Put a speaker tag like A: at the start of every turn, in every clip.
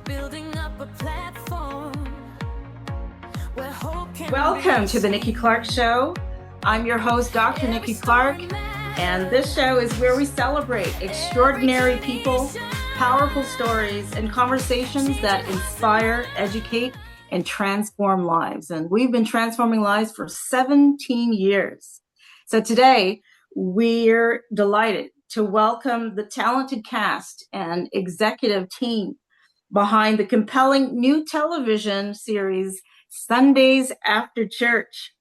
A: building up a platform where hope can
B: Welcome to the Nikki Clarke Show. I'm your host, Dr. Nikki Clarke, and this show is where we celebrate extraordinary people, powerful stories, and conversations that inspire, educate, and transform lives. And we've been transforming lives for 17 years. So today, we're delighted to welcome the talented cast and executive team behind the compelling new television series, Sundays After Church.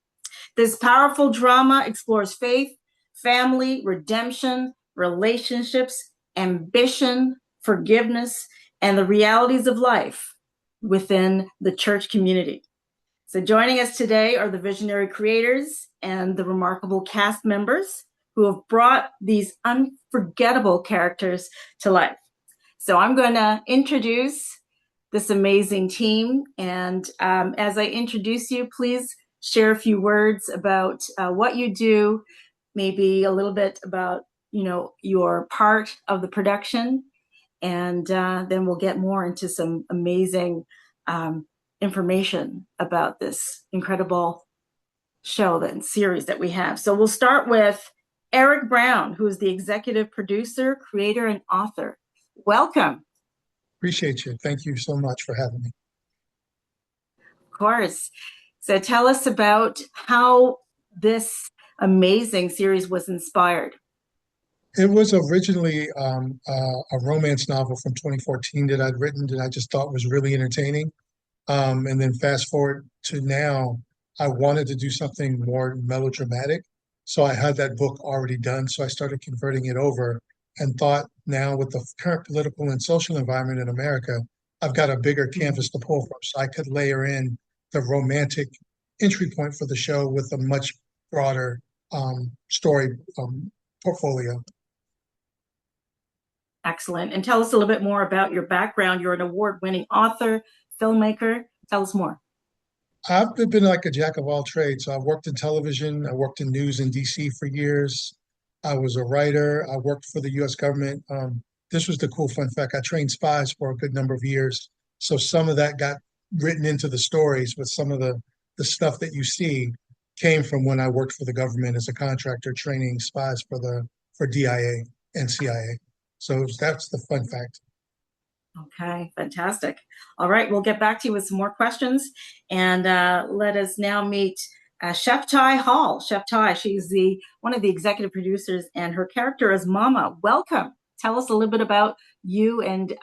B: This powerful drama explores faith, family, redemption, relationships, ambition, forgiveness, and the realities of life within the church community. So joining us today are the visionary creators and the remarkable cast members who have brought these unforgettable characters to life. So I'm going to introduce this amazing team. And as I introduce you, please share a few words about what you do, maybe a little bit about, your part of the production. And then we'll get more into some amazing information about this incredible show and series that we have. So we'll start with Eric Brown, who is the executive producer, creator, and author. Welcome.
C: Appreciate you. Thank you so much for having me.
B: Of course. So tell us about how this amazing series was inspired.
C: It was originally a romance novel from 2014 that I'd written that I just thought was really entertaining. And then fast forward to now, I wanted to do something more melodramatic. So I had that book already done. So I started converting it over and thought, now with the current political and social environment in America, I've got a bigger canvas to pull from. So I could layer in the romantic entry point for the show with a much broader story portfolio.
B: Excellent. And tell us a little bit more about your background. You're an award-winning author, filmmaker. Tell us more.
C: I've been like a jack of all trades. So I've worked in television. I worked in news in DC for years. I was a writer. I worked for the U.S. government. This was the cool fun fact. I trained spies for a good number of years. So some of that got written into the stories, but some of the stuff that you see came from when I worked for the government as a contractor training spies for DIA and CIA. So that's the fun fact.
B: Okay, fantastic. All right, we'll get back to you with some more questions. And let us now meet Chef Tye Hall. Chef Tye, she's one of the executive producers, and her character is Mama. Welcome. Tell us a little bit about you and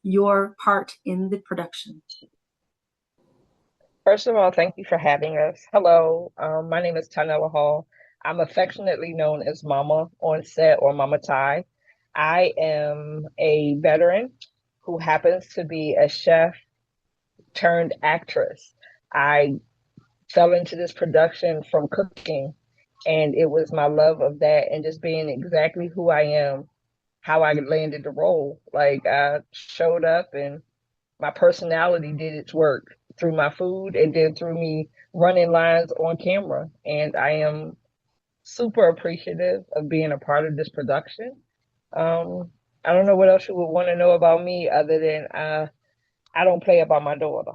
B: your part in the production.
D: First of all, thank you for having us. Hello, my name is Tye Hall. I'm affectionately known as Mama on set, or Mama Tye. I am a veteran who happens to be a chef turned actress. I fell into this production from cooking, and it was my love of that and just being exactly who I am, how I landed the role. Like, I showed up and my personality did its work through my food and then through me running lines on camera. And I am super appreciative of being a part of this production. I don't know what else you would want to know about me other than I don't play about my daughter.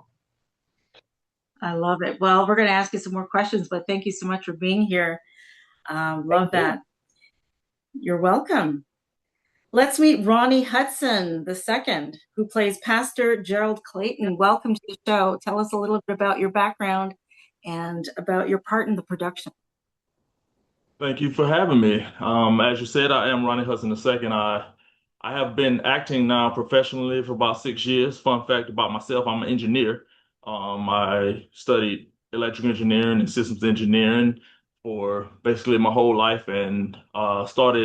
B: I love it. Well, we're going to ask you some more questions, but thank you so much for being here. Love that. You're welcome. Let's meet Ronnie Hudson II, who plays Pastor Gerald Clayton. Welcome to the show. Tell us a little bit about your background and about your part in the production.
E: Thank you for having me. As you said, I am Ronnie Hudson II. I have been acting now professionally for about 6 years. Fun fact about myself, I'm an engineer. I studied electrical engineering and systems engineering for basically my whole life, and fell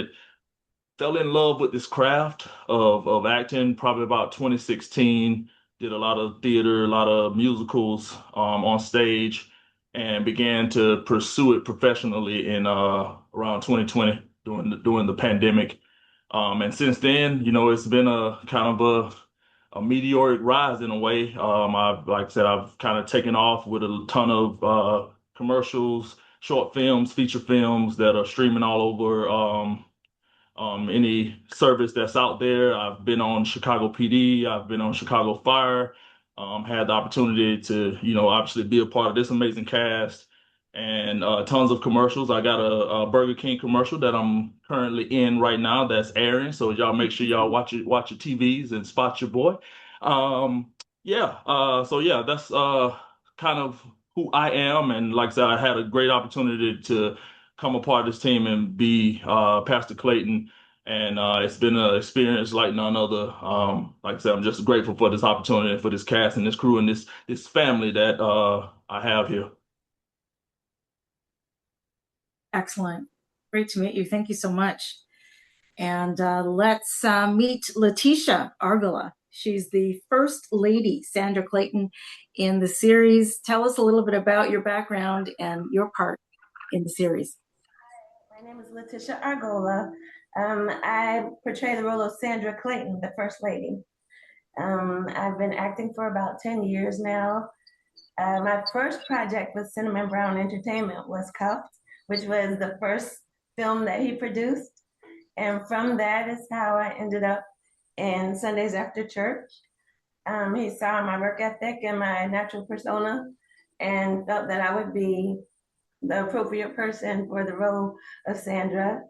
E: in love with this craft of acting probably about 2016. Did a lot of theater, a lot of musicals on stage, and began to pursue it professionally in around 2020 during the pandemic. And since then, it's been a kind of a meteoric rise in a way. Like I said, I've kind of taken off with a ton of commercials, short films, feature films that are streaming all over any service that's out there. I've been on Chicago PD. I've been on Chicago Fire. Had the opportunity to, obviously be a part of this amazing cast and tons of commercials. I got a Burger King commercial that I'm currently in right now that's airing. So y'all make sure y'all watch your TVs and spot your boy. Yeah. So yeah, that's kind of who I am. And like I said, I had a great opportunity to come a part of this team and be Pastor Clayton. And it's been an experience like none other. Like I said, I'm just grateful for this opportunity, for this cast and this crew and this family that I have here.
B: Excellent. Great to meet you. Thank you so much. And let's meet Letitia Argola. She's the first lady, Sandra Clayton, in the series. Tell us a little bit about your background and your part in the series.
F: My name is Letitia Argola. I portray the role of Sandra Clayton, the First Lady. I've been acting for about 10 years now. My first project with Cinnamon Brown Entertainment was Cuffed, which was the first film that he produced. And from that is how I ended up in Sundays After Church. He saw my work ethic and my natural persona and felt that I would be the appropriate person for the role of Sandra.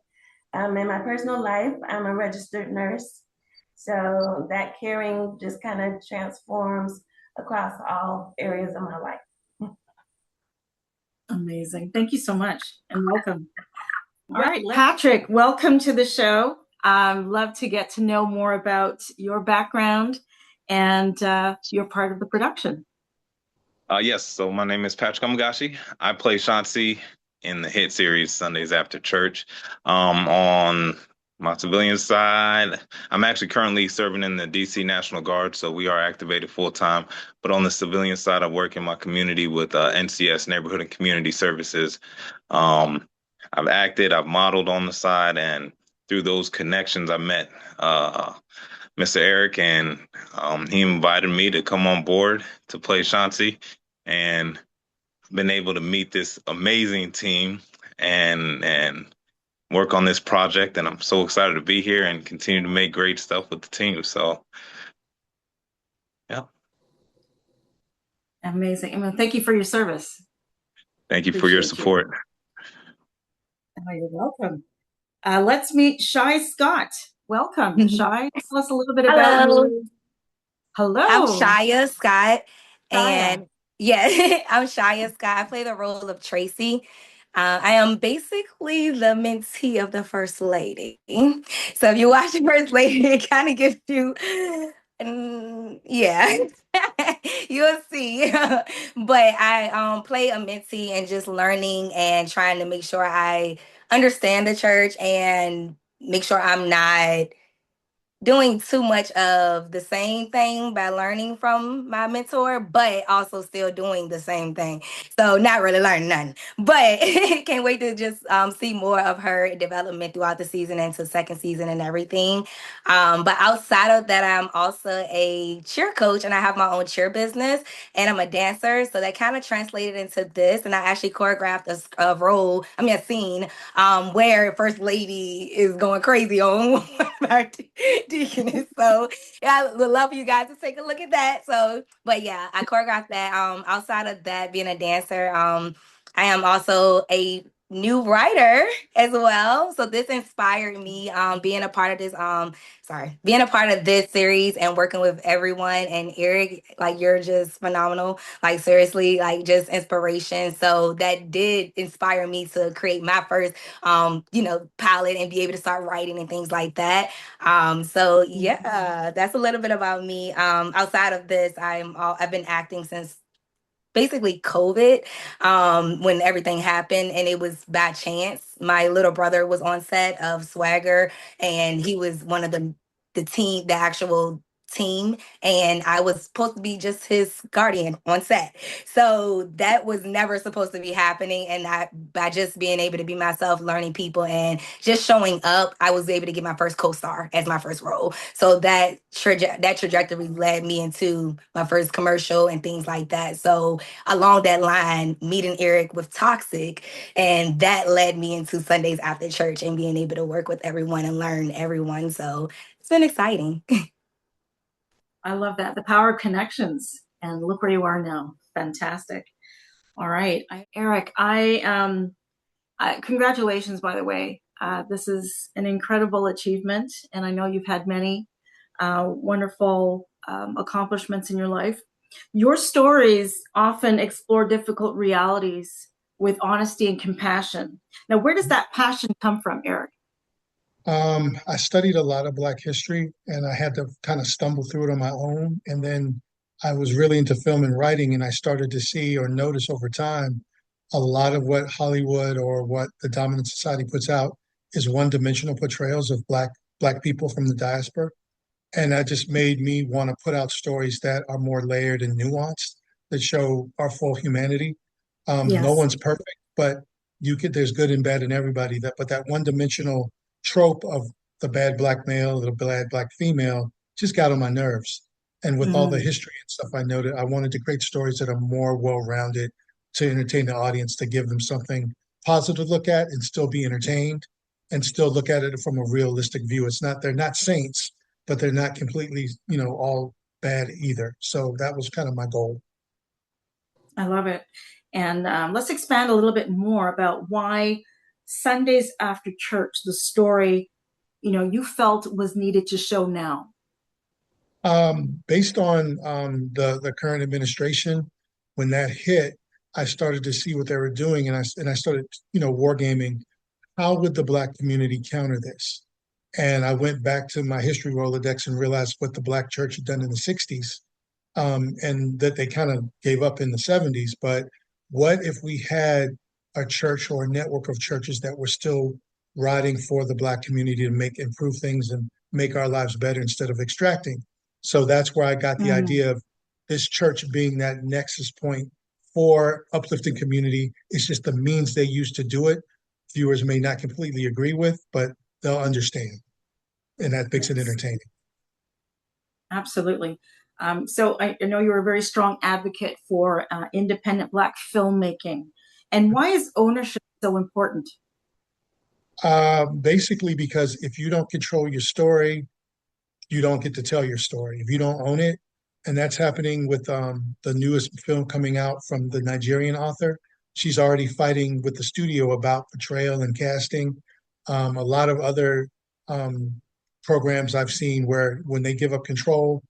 F: In my personal life, I'm a registered nurse. So that caring just kind of transforms across all areas of my life.
B: Amazing. Thank you so much and welcome. All right, Patrick, welcome to the show. Love to get to know more about your background and your part of the production.
G: Yes, so my name is Patrick Amegashie. I play Chauncey in the hit series Sundays After Church. On my civilian side, I'm actually currently serving in the DC National Guard, so we are activated full-time. But on the civilian side, I work in my community with NCS, Neighborhood and Community Services. I've acted, I've modeled on the side, and through those connections, I met Mr. Eric, and he invited me to come on board to play Chauncey, and been able to meet this amazing team and work on this project. And I'm so excited to be here and continue to make great stuff with the team. So, yeah.
B: Amazing. I mean, thank you for your service.
G: Thank you for your support.
B: Oh, you're welcome. Let's meet Shaia Scott. Welcome, Shaia. Tell us a little bit about you. Hello.
H: I'm Shaia Scott. And
B: Shaia.
H: yeah, I'm Shaia Scott. I play the role of Tracy. I am basically the mentee of the First Lady. So if you watch the First Lady, it kind of gives you, yeah, you'll see. But I play a mentee and just learning and trying to make sure I understand the church and make sure I'm not doing too much of the same thing by learning from my mentor, but also still doing the same thing. So not really learning nothing, but can't wait to just see more of her development throughout the season into second season and everything. But outside of that, I'm also a cheer coach and I have my own cheer business and I'm a dancer. So that kind of translated into this. And I actually choreographed a scene where First Lady is going crazy on our deaconess. So yeah, I would love for you guys to take a look at that. So, but yeah, I choreographed that. Outside of that, being a dancer, I am also a new writer as well. So this inspired me being a part of this series and working with everyone. And Eric, like you're just phenomenal. Like seriously, like just inspiration. So that did inspire me to create my first pilot and be able to start writing and things like that. So yeah, that's a little bit about me. Outside of this, I've been acting since basically COVID, when everything happened, and it was by chance. My little brother was on set of Swagger, and he was one of the team, the actual team, and I was supposed to be just his guardian on set. So that was never supposed to be happening. And by just being able to be myself, learning people, and just showing up, I was able to get my first co-star as my first role. So that trajectory led me into my first commercial and things like that. So along that line, meeting Eric with Toxic, and that led me into Sundays After Church and being able to work with everyone and learn everyone. So it's been exciting.
B: I love that. The power of connections. And look where you are now. Fantastic. All right. Eric, congratulations, by the way. This is an incredible achievement. And I know you've had many wonderful accomplishments in your life. Your stories often explore difficult realities with honesty and compassion. Now, where does that passion come from, Eric?
C: I studied a lot of Black history and I had to kind of stumble through it on my own. And then I was really into film and writing, and I started to see or notice over time a lot of what Hollywood or what the dominant society puts out is one-dimensional portrayals of Black people from the diaspora. And that just made me want to put out stories that are more layered and nuanced, that show our full humanity. No
B: Yes.
C: one's perfect, but there's good and bad in everybody. But that one-dimensional trope of the bad Black male, the bad Black female, just got on my nerves. And with all the
B: Mm,
C: history and stuff I noted, I wanted to create stories that are more well-rounded to entertain the audience, to give them something positive to look at and still be entertained and still look at it from a realistic view. They're not saints, but they're not completely, all bad either. So that was kind of my goal.
B: I love it. And let's expand a little bit more about why Sundays After Church, the story, you felt was needed to show now.
C: Based on the current administration, when that hit, I started to see what they were doing, and I started, wargaming. How would the Black community counter this? And I went back to my history Rolodex and realized what the Black church had done in the 60s, and that they kind of gave up in the 70s. But what if we had a church or a network of churches that were still riding for the Black community to improve things and make our lives better instead of extracting? So that's where I got the
B: Mm,
C: idea of this church being that nexus point for uplifting community. It's just the means they use to do it. Viewers may not completely agree with, but they'll understand. And that makes it
B: yes,
C: entertaining.
B: absolutely. So I know you're a very strong advocate for independent Black filmmaking. And why is ownership so important?
C: Basically, because if you don't control your story, you don't get to tell your story. If you don't own it, and that's happening with the newest film coming out from the Nigerian author. She's already fighting with the studio about portrayal and casting. A lot of other um, programs I've seen where when they give up control,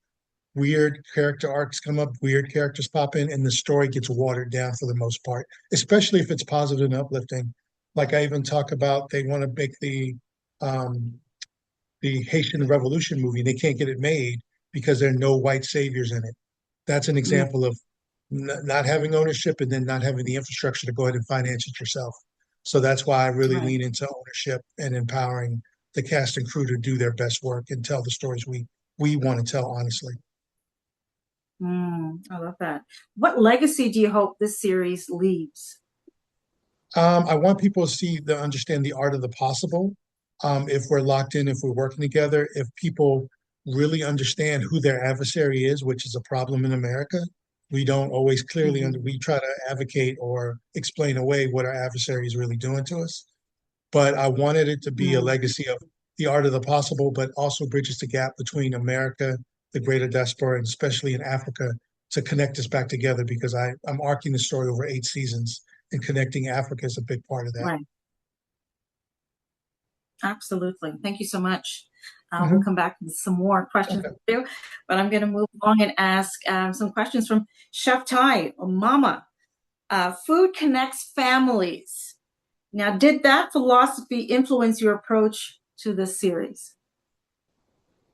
C: weird character arcs come up, weird characters pop in, and the story gets watered down for the most part, especially if it's positive and uplifting. Like I even talk about, they want to make um, the Haitian Revolution movie. They can't get it made because there are no white saviors in it. That's an
B: Mm,
C: example of not having ownership and then not having the infrastructure to go ahead and finance it yourself. So that's why I really
B: right.
C: lean into ownership and empowering the cast and crew to do their best work and tell the stories we want to tell honestly.
B: I love that. What legacy do you hope this series leaves?
C: I want people to understand the art of the possible. If we're locked in, if we're working together, if people really understand who their adversary is, which is a problem in America, we don't always clearly
B: Mhm.
C: we try to advocate or explain away what our adversary is really doing to us. But I wanted it to be a
B: Mm,
C: legacy of the art of the possible, but also bridges the gap between America, the greater diaspora, and especially in Africa, to connect us back together because I'm arcing the story over 8 seasons, and connecting Africa is a big part of that.
B: right. Absolutely. Thank you so much. We'll
C: Mhm.
B: come back with some more questions
C: Okay.
B: for you, but I'm going to move along and ask some questions from Chef Tye, or Mama. Food connects families. Now, did that philosophy influence your approach to this series?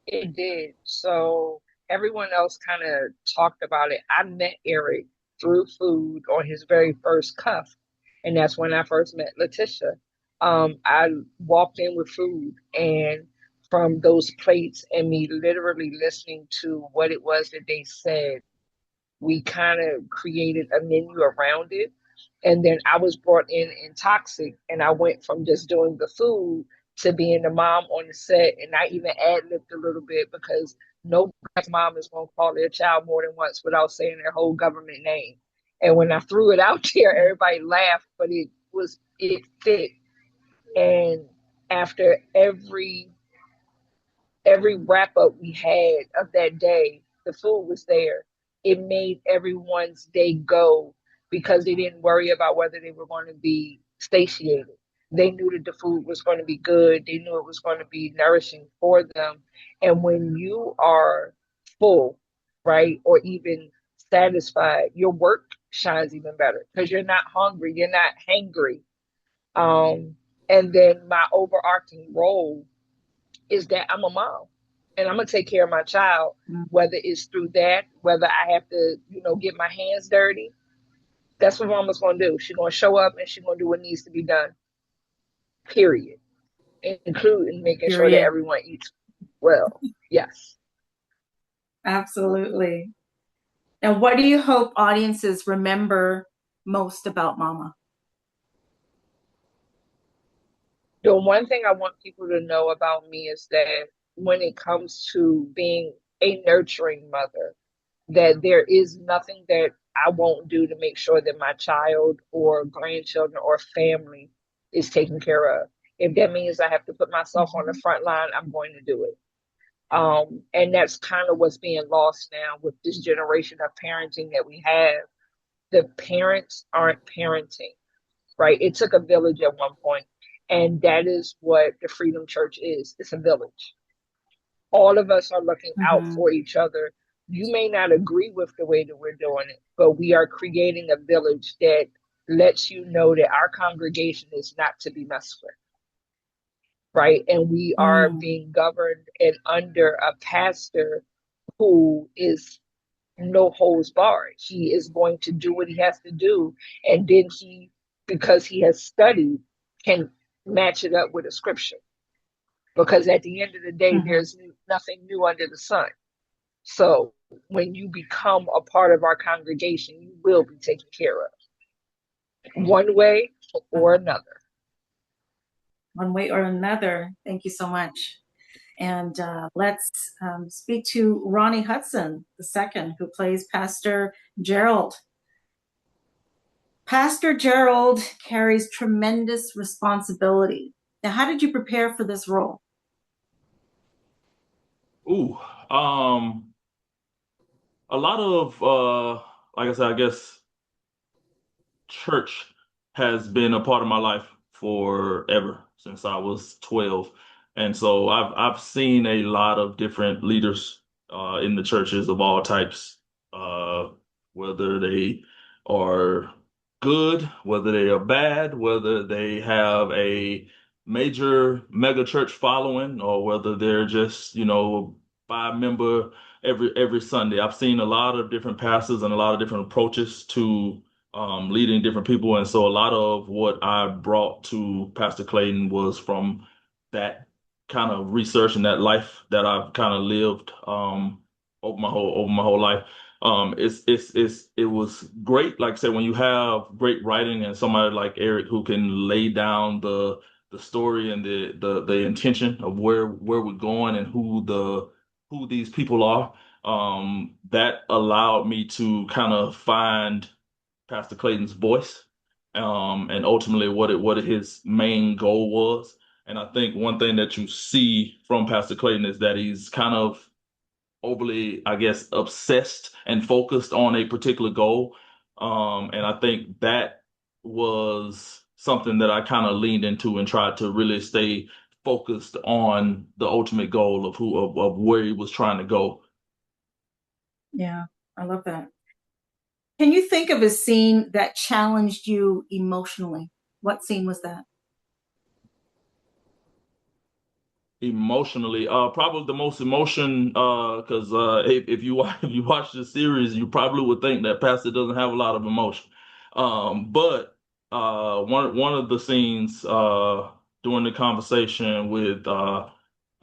D: It did. So everyone else kind of talked about it. I met Eric through food on his very first cuff, and that's when I first met Letitia. I walked in with food, and from those plates and me literally listening to what it was that they said, we kind of created a menu around it. And then I was brought in toxic, and I went from just doing the food to being the mom on the set. And I even ad-libbed a little bit because no mom is going to call their child more than once without saying their whole government name. And when I threw it out there, everybody laughed, but it fit. And after every wrap up we had of that day, the food was there. It made everyone's day go because they didn't worry about whether they were going to be satiated. They knew that the food was going to be good. They knew it was going to be nourishing for them. And when you are full, right, or even satisfied, your work shines even better because you're not hungry, you're not hangry. And then my overarching role is that I'm a mom and I'm gonna take care of my child, whether it's through that, whether I have to, get my hands dirty. That's what mama's gonna do. She's gonna show up and she's gonna do what needs to be done. Period. Including making sure that everyone eats well. Yes.
B: Absolutely. And what do you hope audiences remember most about Mama?
D: The one thing I want people to know about me is that when it comes to being a nurturing mother, that there is nothing that I won't do to make sure that my child or grandchildren or family is taken care of. If that means I have to put myself on the front line, I'm going to do it. And that's kind of what's being lost now with this generation of parenting that we have. The parents aren't parenting, right? It took a village at one point. And that is what the Freedom Church is. It's a village. All of us are looking out for each other. You may not agree with the way that we're doing it, but we are creating a village that lets you know that our congregation is not to be messed with. Right. And we are being governed and under a pastor who is no holds barred. He is going to do what he has to do. And then he, because he has studied, can match it up with a scripture. Because at the end of the day, there's nothing new under the sun. So when you become a part of our congregation, you will be taken care of one way or another.
B: One way or another. Thank you so much. And let's speak to Ronnie Hudson II, who plays Pastor Gerald. Pastor Gerald carries tremendous responsibility. Now, how did you prepare for this role?
E: A lot of, like I said, I guess church has been a part of my life forever since I was 12. And so I've seen a lot of different leaders in the churches of all types, whether they are good, whether they are bad, whether they have a major mega church following, or whether they're just, 5-member every Sunday. I've seen a lot of different pastors and a lot of different approaches to leading different people. And so a lot of what I brought to Pastor Clayton was from that kind of research and that life that I've kind of lived over my whole life. It was great. Like I said, when you have great writing and somebody like Eric who can lay down the story and the intention of where we're going and who these people are, that allowed me to kind of find Pastor Clayton's voice, and ultimately what his main goal was. And I think one thing that you see from Pastor Clayton is that he's kind of overly, I guess, obsessed and focused on a particular goal. And I think that was something that I kind of leaned into and tried to really stay focused on the ultimate goal of where he was trying to go.
B: Yeah, I love that. Can you think of a scene that challenged you emotionally? What scene was that?
E: Emotionally, probably the most emotion, because if you watch the series, you probably would think that Pastor doesn't have a lot of emotion. But one of the scenes during the conversation with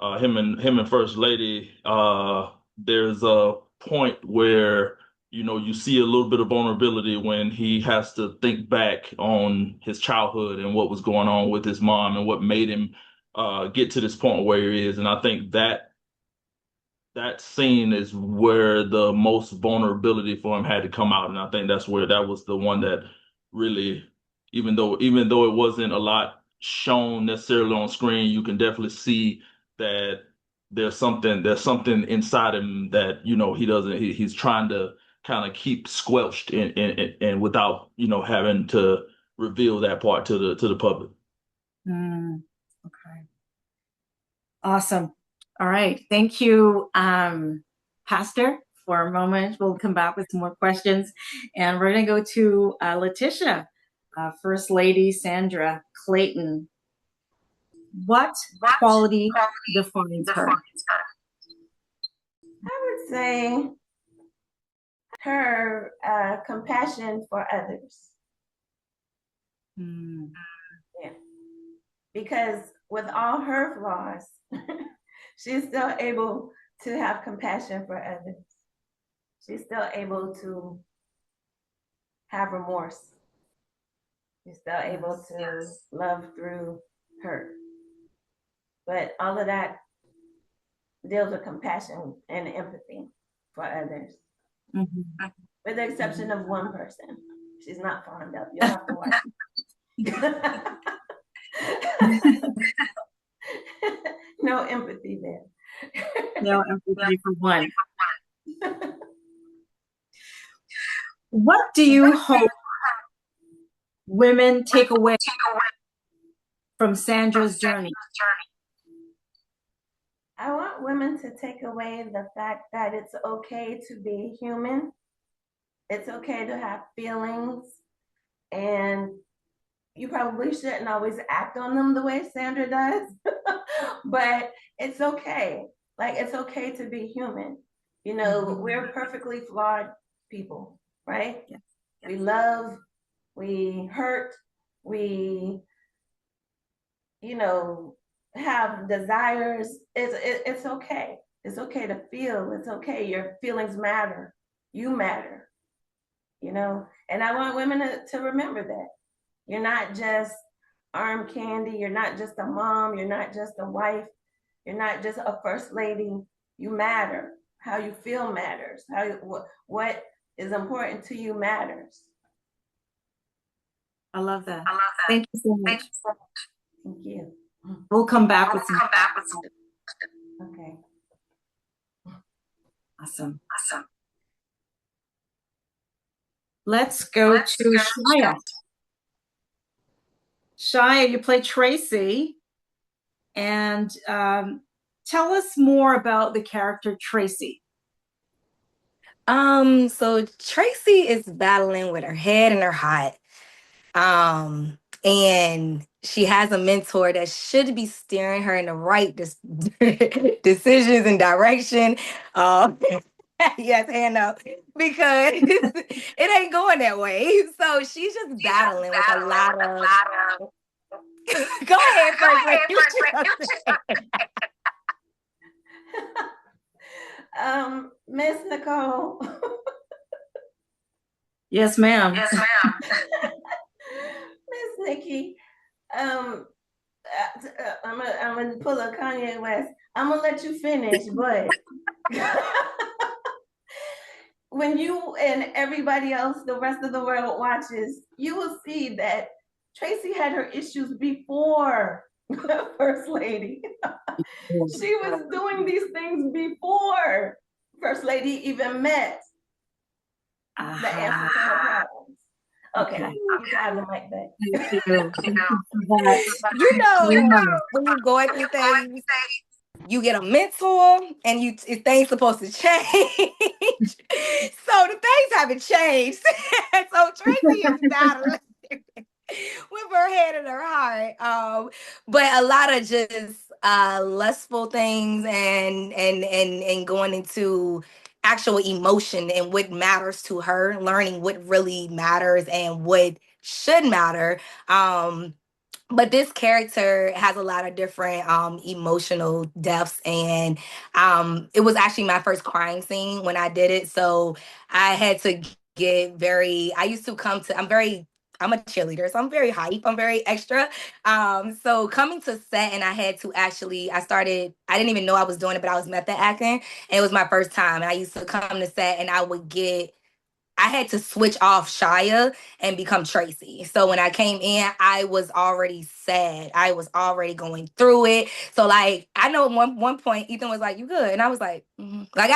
E: him and First Lady, there's a point where you see a little bit of vulnerability when he has to think back on his childhood and what was going on with his mom and what made him get to this point where he is. And I think that scene is where the most vulnerability for him had to come out. And I think that's where that was the one that really, even though it wasn't a lot shown necessarily on screen, you can definitely see that there's something inside him that he doesn't he's trying to kind of keep squelched and without having to reveal that part to the public.
B: Okay. Awesome. All right. Thank you, Pastor, for a moment. We'll come back with some more questions. And we're going to go to Letitia, First Lady Sandra Clayton. What quality defines her?
F: I would say her compassion for others. Yeah. Because with all her flaws, she's still able to have compassion for others. She's still able to have remorse. She's still able to love through hurt. But all of that deals with compassion and empathy for others. With the exception of one person. She's not fond of. You'll have to watch it. No empathy there.
B: No empathy for one. What do you hope women take away from Sandra's journey?
F: I want women to take away the fact that it's okay to be human. It's okay to have feelings, and you probably shouldn't always act on them the way Sandra does, but it's okay. Like, it's okay to be human. We're perfectly flawed people, right?
B: Yes.
F: We love, we hurt, we, have desires. It's okay. It's okay to feel. It's okay. Your feelings matter. You matter. And I want women to remember that. You're not just arm candy. You're not just a mom. You're not just a wife. You're not just a first lady. You matter. How you feel matters. What is important to you matters.
B: I love that. Thank you so much.
F: Thank you.
B: We'll come back with some.
F: Okay.
B: Awesome. Let's go to Shaia. Shaia, you play Tracy, and tell us more about the character Tracy.
H: So Tracy is battling with her head and her heart. And she has a mentor that should be steering her in the right decisions and direction. Yes, hand up, because it ain't going that way. So she's just battling with a lot of. Go ahead, first.
F: Miss Nicole.
B: Yes, ma'am.
F: Miss Nikki, I'm gonna pull a Kanye West. I'm gonna let you finish, but when you and everybody else, the rest of the world watches, you will see that Tracy had her issues before First Lady. She was doing these things before First Lady even met the answer to her problems. Okay, you have the mic back.
H: When you go at these things, you get a mentor, and things supposed to change. So the things haven't changed. So Tracy is battling with her head and her heart. But a lot of just lustful things and going into actual emotion and what matters to her, learning what really matters and what should matter. But this character has a lot of different emotional depths, and it was actually my first crying scene when I did it. So I had to get very. I used to come to. I'm a cheerleader, so I'm very hype. I'm very extra. So coming to set, and I had to actually. I started. I didn't even know I was doing it, but I was method acting, and it was my first time. And I used to come to set, and I had to switch off Shaia and become Tracy. So when I came in, I was already sad. I was already going through it. So like I know at one point Ethan was like, "You good?" And I was like, like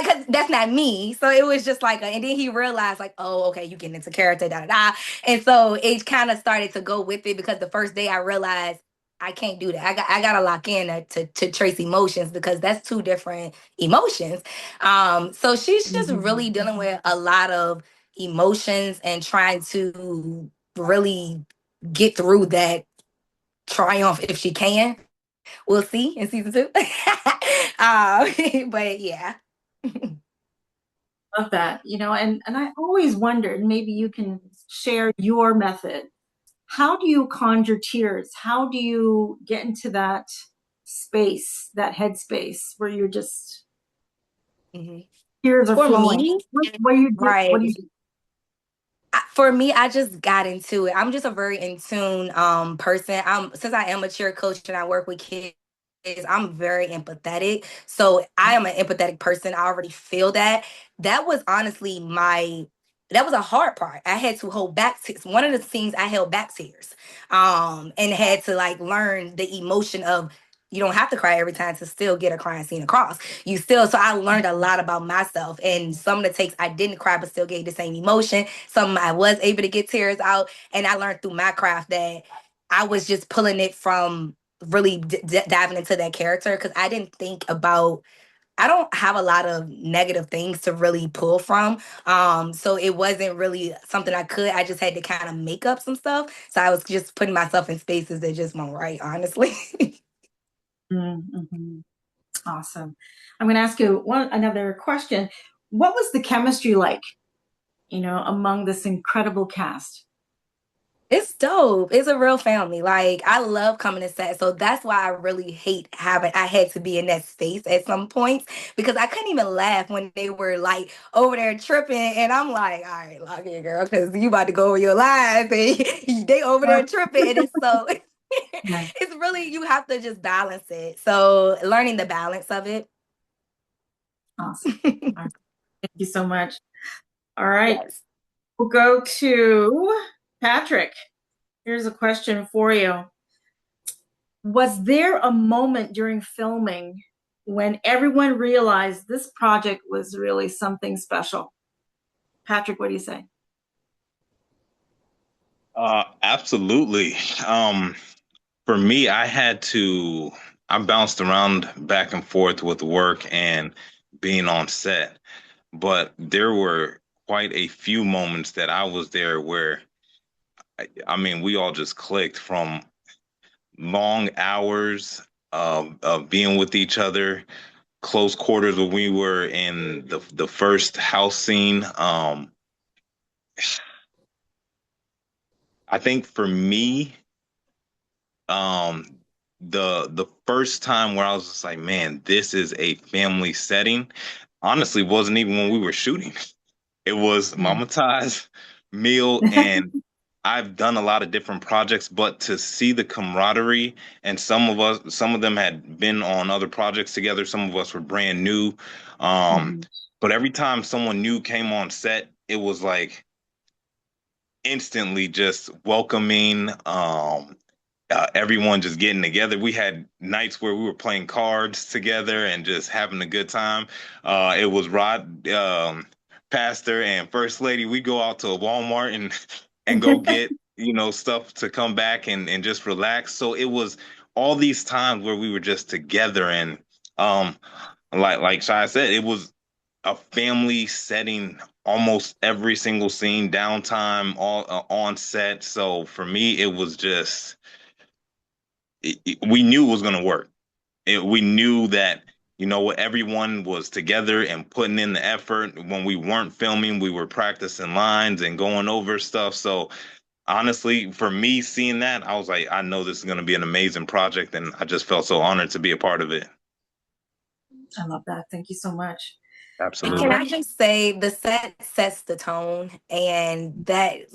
H: cause that's not me. So it was just like, and then he realized like, "Oh, okay, you getting into character, da da da." And so it kind of started to go with it because the first day I realized I can't do that. I gotta lock in to Trace emotions because that's two different emotions. So she's just really dealing with a lot of emotions and trying to really get through that triumph if she can. We'll see in season 2. But yeah.
B: Love that, and I always wondered, maybe you can share your method. How do you conjure tears? How do you get into that space, that headspace where you're just tears are
H: For
B: flowing?
H: me,
B: What do you do? What
H: right.
B: do you do?
H: For me, I just got into it. I'm just a very in tune person. Since I am a cheer coach and I work with kids, I'm very empathetic. So I am an empathetic person. I already feel that. That was honestly that was a hard part. I had to hold back tears. One of the scenes I held back tears. And had to like learn the emotion of you don't have to cry every time to still get a crying scene across. So I learned a lot about myself, and some of the takes I didn't cry but still gave the same emotion. Some I was able to get tears out, and I learned through my craft that I was just pulling it from really diving into that character because I don't have a lot of negative things to really pull from. So it wasn't really something I just had to kind of make up some stuff. So I was just putting myself in spaces that just weren't right, honestly.
B: Mm-hmm. Awesome. I'm going to ask you another question. What was the chemistry like, among this incredible cast?
H: It's dope. It's a real family. Like I love coming to set. So that's why I really hate I had to be in that space at some points because I couldn't even laugh when they were like over there tripping. And I'm like, all right, lock in, girl, because you about to go over your lines and they over there tripping. And it's so
B: Yeah.
H: it's really you have to just balance it. So learning the balance of it.
B: Awesome. All right. Thank you so much. All right.
H: Yes.
B: We'll go to Patrick. Here's a question for you. Was there a moment during filming when everyone realized this project was really something special? Patrick, what do you say?
G: Absolutely. For me, I bounced around back and forth with work and being on set, but there were quite a few moments that I was there where, I mean, we all just clicked from long hours of being with each other, close quarters when we were in the first house scene. I think for me, um, the first time where I was just like, man, this is a family setting, honestly, wasn't even when we were shooting. It was Mama Tye's meal, and I've done a lot of different projects, but to see the camaraderie, and some of them had been on other projects together, some of us were brand new. But every time someone new came on set, it was like instantly just welcoming, everyone just getting together. We had nights where we were playing cards together and just having a good time. It was Rod, Pastor, and First Lady. We go out to a Walmart and go get stuff to come back and just relax. So it was all these times where we were just together, and like Shai said, it was a family setting, almost every single scene, downtime, all on set. So for me, it was just we knew it was going to work. We knew that everyone was together and putting in the effort. When we weren't filming, we were practicing lines and going over stuff. So honestly, for me seeing that, I was like, I know this is going to be an amazing project, and I just felt so honored to be a part of it.
B: I love that. Thank you so much.
H: And can
G: Absolutely.
H: I just say the set sets the tone, and they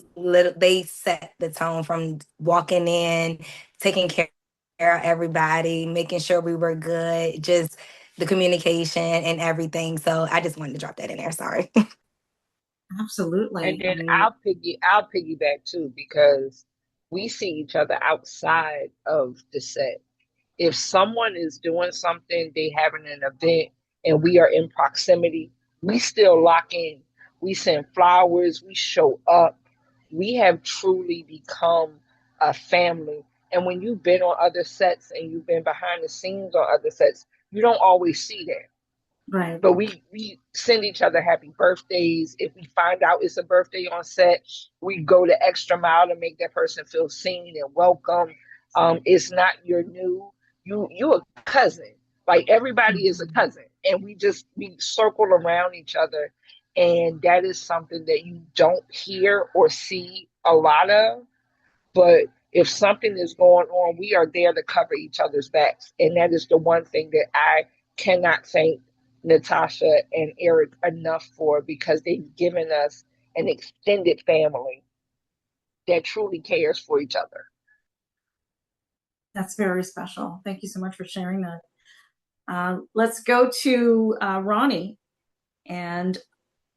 H: set the tone from walking in, taking care of everybody, making sure we were good, just the communication and everything. So I just wanted to drop that in there. Sorry.
B: Absolutely.
D: And
B: I
D: then
B: mean,
D: I'll piggyback too, because we see each other outside of the set. If someone is doing something, they having an event, and we are in proximity, we still lock in. We send flowers, we show up. We have truly become a family. And when you've been on other sets and you've been behind the scenes on other sets, you don't always see that.
B: right.
D: But we send each other happy birthdays. If we find out it's a birthday on set, we go the extra mile to make that person feel seen and welcome. It's not your new you a cousin. Like everybody is a
B: Mhm.
D: cousin, and we circle around each other, and that is something that you don't hear or see a lot of. But if something is going on, we are there to cover each other's backs. And that is the one thing that I cannot thank Natasha and Eric enough for, because they've given us an extended family that truly cares for each other.
B: That's very special. Thank you so much for sharing that. Let's go to Ronnie. And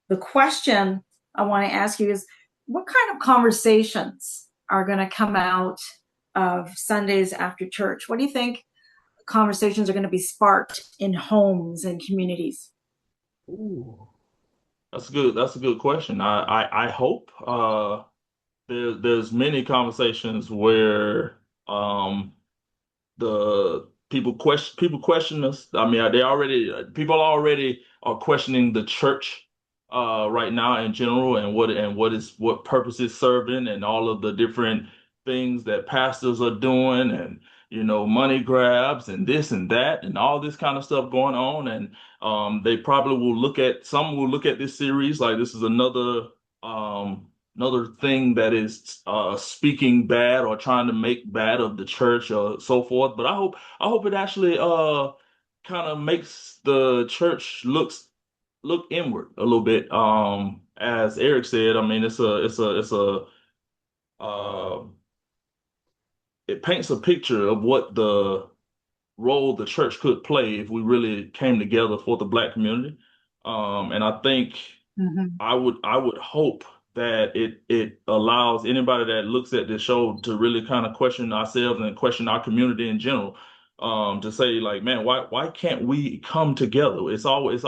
B: the question I want to ask you is, what kind of conversations are going to come out of Sundays after church? What do you think conversations are going to be sparked in homes and communities?
E: Ooh, that's good. That's a good question. I hope there's many conversations where the people question us. I mean, they already people already are questioning the church right now in general, and what purpose it's serving, and all of the different things that pastors are doing, and money grabs and this and that and all this kind of stuff going on. And they probably will look at this series like this is another thing that is speaking bad or trying to make bad of the church or so forth. But I hope it actually kind of makes the church look inward a little bit. As Eric said, I mean it's a uh, it paints a picture of what the role the church could play if we really came together for the Black community. And I think
B: Mhm.
E: I would hope that it allows anybody that looks at this show to really kind of question ourselves and question our community in general. To say like, man, why can't we come together? It's always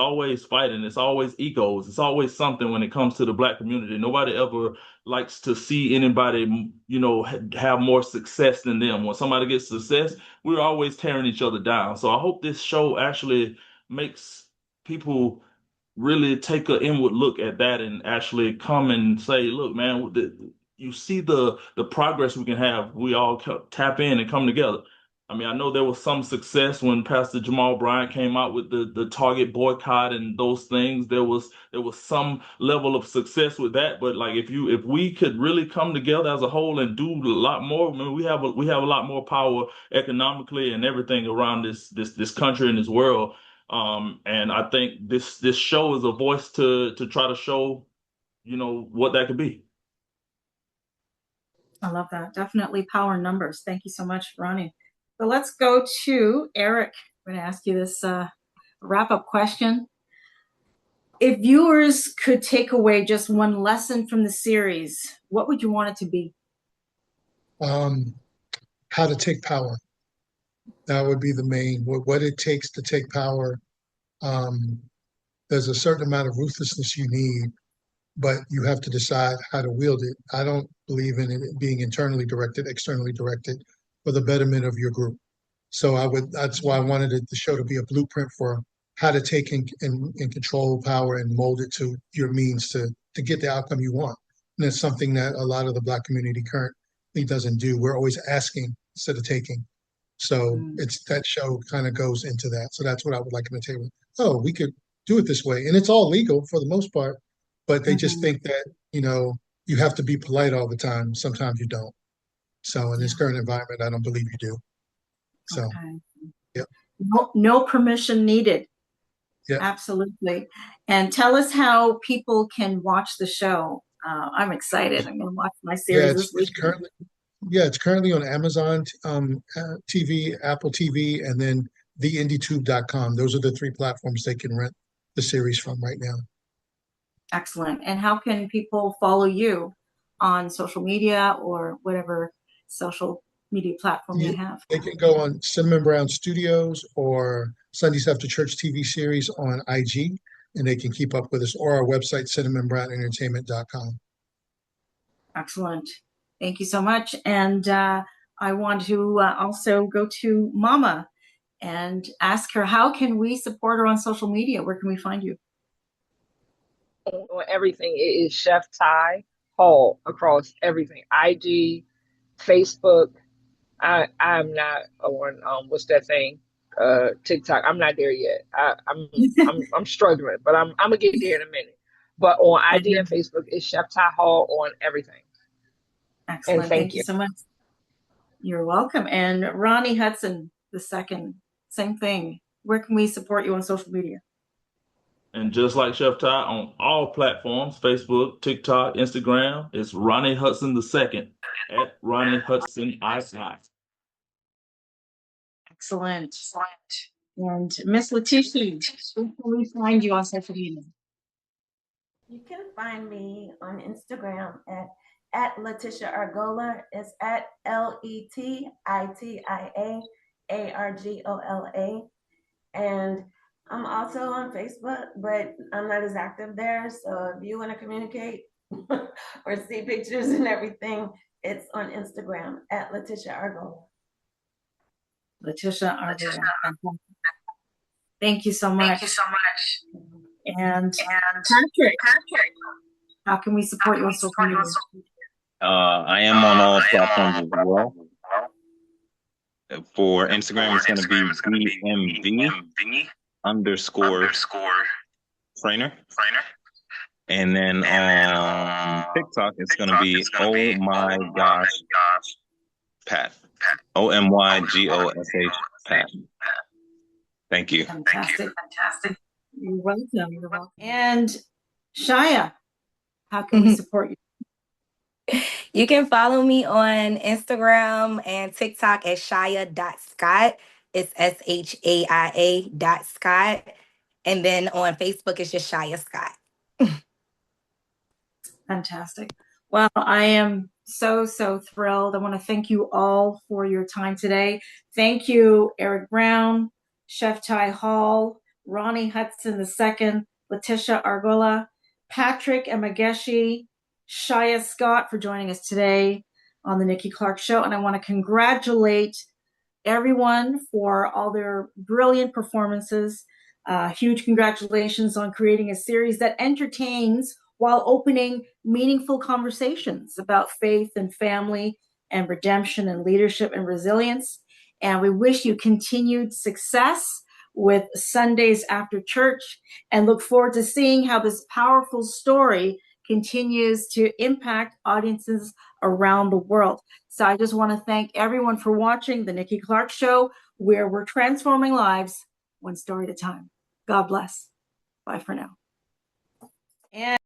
E: fighting, it's always egos, it's always something when it comes to the Black community. Nobody ever likes to see anybody, have more success than them. When somebody gets success, we're always tearing each other down. So I hope this show actually makes people really take an inward look at that and actually come and say, look, man, you see the progress we can have. We all tap in and come together. I mean, I know there was some success when Pastor Jamal Bryant came out with the Target boycott and those things. There was some level of success with that, but like if we could really come together as a whole and do a lot more, I mean, we have a lot more power economically and everything around this country and this world. And I think this show is a voice to try to show, what that could be.
B: I love that. Definitely power in numbers. Thank you so much, Ronnie. So let's go to Eric. I'm going to ask you this wrap-up question. If viewers could take away just one lesson from the series, what would you want it to be?
C: How to take power. That would be the main, what it takes to take power. Um, there's a certain amount of ruthlessness you need, but you have to decide how to wield it. I don't believe in it being internally directed, externally directed for the betterment of your group. So that's why I wanted the show to be a blueprint for how to take and control power and mold it to your means to get the outcome you want. And that's something that a lot of the Black community currently doesn't do. We're always asking instead of taking. So it's that show kind of goes into that. So that's what I would like on the table. Oh, we could do it this way. And it's all legal for the most part, but they just think that, you have to be polite all the time. Sometimes you don't. So in this current environment, I don't believe you do. So,
B: Okay.
C: Yep.
B: No permission needed.
C: Yep.
B: Absolutely. And tell us how people can watch the show. I'm excited. I'm going to watch my series this week.
C: It's currently on Amazon TV, Apple TV, and then theindytube.com. Those are the three platforms they can rent the series from right now.
B: Excellent. And how can people follow you on social media or whatever social media platform you have?
C: They can go on Cinnamon Brown Studios or Sundays After Church TV series on IG, and they can keep up with us, or our website, cinnamon.brownentertainment.com.
B: Excellent. Thank you so much. And I want to also go to Mama and ask her, how can we support her on social media? Where can we find you?
D: On everything, it is Chef Tye Hall across everything. IG, Facebook. I'm not on what's that thing? TikTok. I'm not there yet. I'm struggling, but I'm gonna get there in a minute. But on IG and Facebook, it's Chef Tye Hall on everything.
B: Excellent.
D: And
B: thank you so much. You're welcome. And Ronnie Hudson II, same thing. Where can we support you on social media?
E: And just like Chef Tye, on all platforms, Facebook, TikTok, Instagram, it's Ronnie Hudson II at Ronnie Hudson II.
B: Excellent. And Miss Letitia, where can we find you on social media?
F: You can find me on Instagram at Letitia Argola. It's at LetiTiaArgola. And I'm also on Facebook, but I'm not as active there. So if you want to communicate or see pictures and everything, it's on Instagram at Letitia Argola.
B: Letitia Argola. Thank you so much. And Patrick, how can we support you on social media?
G: I am on all platforms as well. For Instagram, it's going to be BMV_trainer. And then on TikTok, it's going to be Oh My Gosh Pat. OMYGOSH Pat. Thank you.
B: Fantastic. You're welcome. And Shaia, how can we support you?
H: You can follow me on Instagram and TikTok at Shaia.Scott. It's SHAIA.Scott. And then on Facebook, it's just Shaia Scott.
B: Fantastic. Well, I am so thrilled. I want to thank you all for your time today. Thank you, Eric Brown, Chef Tye Hall, Ronnie Hudson II, Letitia Argola, Patrick Amegashie, Shaia Scott for joining us today on the Nikki Clarke Show. And I want to congratulate everyone for all their brilliant performances. Huge congratulations on creating a series that entertains while opening meaningful conversations about faith and family and redemption and leadership and resilience. And we wish you continued success with Sundays After Church and look forward to seeing how this powerful story continues to impact audiences around the world. So I just want to thank everyone for watching the Nikki Clarke Show, where we're transforming lives one story at a time. God bless. Bye for now. And